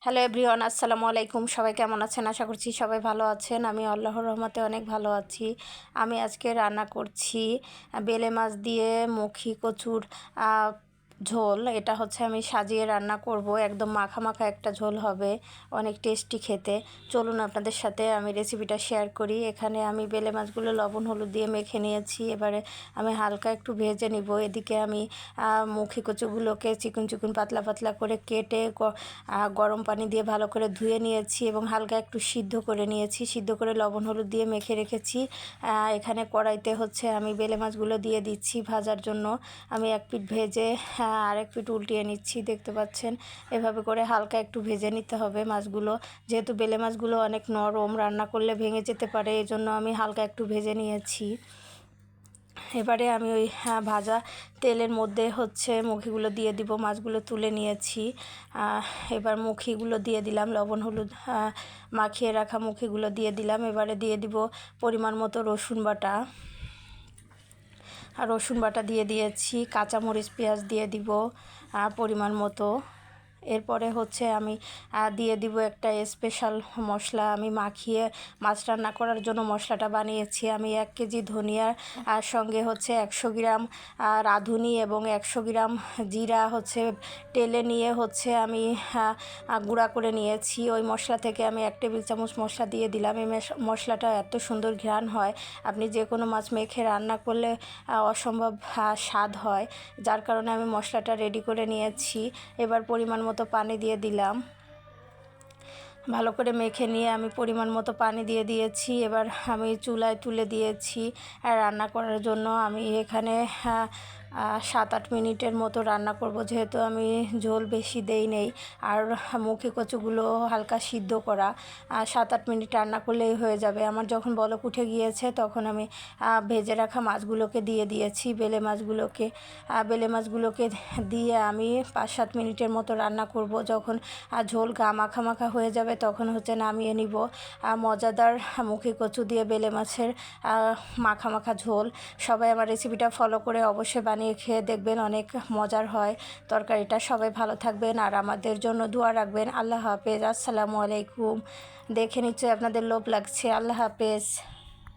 Hello everyone, আসসালামু আলাইকুম। সবাই কেমন আছেন? আশা করছি সবাই ভালো আছেন। আমি আল্লাহর রহমতে অনেক ভালো আছি। আমি আজকে রান্না করছি বেলে মাছ দিয়ে মুখি কচুর ঝোল। এটা হচ্ছে আমি সাজিয়ে রান্না করব, একদম মাখা মাখা একটা ঝোল হবে, অনেক টেস্টি খেতে। চলুন আপনাদের সাথে আমি রেসিপিটা শেয়ার করি। এখানে আমি বেলে মাছগুলো লবণ হলুদ দিয়ে মেখে নিয়েছি। এবারে আমি হালকা একটু ভেজে নিব। এদিকে আমি মুখি কচুগুলোকে চিকন চিকন পাতলা পাতলা করে কেটে গরম পানি দিয়ে ভালো করে ধুয়ে নিয়েছি এবং হালকা একটু সিদ্ধ করে নিয়েছি। সিদ্ধ করে লবণ হলুদ দিয়ে মেখে রেখেছি। এখানে কড়াইতে হচ্ছে আমি বেলে মাছগুলো দিয়ে দিচ্ছি ভাজার জন্য। আমি এক পিঠ ভেজে আরেক পিঠ উল্টিয়ে নিচ্ছি, দেখতে পাচ্ছেন। এভাবে করে হালকা একটু ভেজে নিতে হবে মাছগুলো, যেহেতু বেলে মাছগুলো অনেক নরম, রান্না করলে ভেঙে যেতে পারে, এই জন্য আমি হালকা একটু ভেজে নিয়েছি। এবারে আমি ওই ভাজা তেলের মধ্যে হচ্ছে মুখিগুলো দিয়ে দিব। মাছগুলো তুলে নিয়েছি। এবার মুখিগুলো দিয়ে দিলাম, লবণ হলুদ মাখিয়ে রাখা মুখিগুলো দিয়ে দিলাম। এবারে দিয়ে দিব পরিমাণ মতো রসুন বাটা। রসুন বাটা দিয়ে দিয়েছি, কাঁচামরিচ পেঁয়াজ দিয়ে দিব পরিমাণ মতো। এরপরে হচ্ছে আমি দিয়ে দিব একটা স্পেশাল মশলা। আমি মাখিয়ে মাছ রান্না করার জন্য মশলাটা বানিয়েছি। আমি 1 কেজি ধনিয়ার সঙ্গে হচ্ছে 100 গ্রাম রাঁধুনি এবং 100 গ্রাম জিরা হচ্ছে টেলে নিয়ে হচ্ছে আমি গুঁড়া করে নিয়েছি। ওই মশলা থেকে আমি 1 টেবিল চামচ মশলা দিয়ে দিলাম। এই মশলাটা এত সুন্দর ঘ্রাণ হয়, আপনি যে কোনো মাছ মেখে রান্না করলে অসম্ভব স্বাদ হয়, যার কারণে আমি মশলাটা রেডি করে নিয়েছি। এবার পরিমাণ মতো পানি দিয়ে দিলাম। ভালো করে মেখে নিয়ে আমি পরিমাণ মতো পানি দিয়ে দিয়েছি। এবার আমি চুলায় তুলে দিয়েছি রান্না করার জন্য। আমি এখানে 7-8 মিনিটের মতো রান্না করব, যেহেতু আমি ঝোল বেশি দেই নেই। আর মুখি কচুগুলো হালকা সিদ্ধ করা, 7-8 মিনিট রান্না করলেই হয়ে যাবে। আমার যখন বলক উঠে গিয়েছে তখন আমি ভেজে রাখা মাছগুলোকে দিয়ে দিয়েছি। বেলে মাছগুলোকে দিয়ে আমি 5-7 মিনিটের মতো রান্না করব। যখন ঝোল মাখা মাখা হয়ে যাবে তখন হচ্ছে নামিয়ে নিব। মজাদার মুখি কচু দিয়ে বেলে মাছের মাখা মাখা ঝোল। সবাই আমার রেসিপিটা ফলো করে অবশ্যই বানিয়ে খেয়ে দেখবেন, অনেক মজার হয় তরকারিটা। সবাই ভালো থাকবেন আর আমাদের জন্য দোয়া রাখবেন। আল্লাহ হাফেজ, আসসালামু আলাইকুম। দেখে নিশ্চয়ই আপনাদের লোভ লাগছে। আল্লাহ হাফেজ।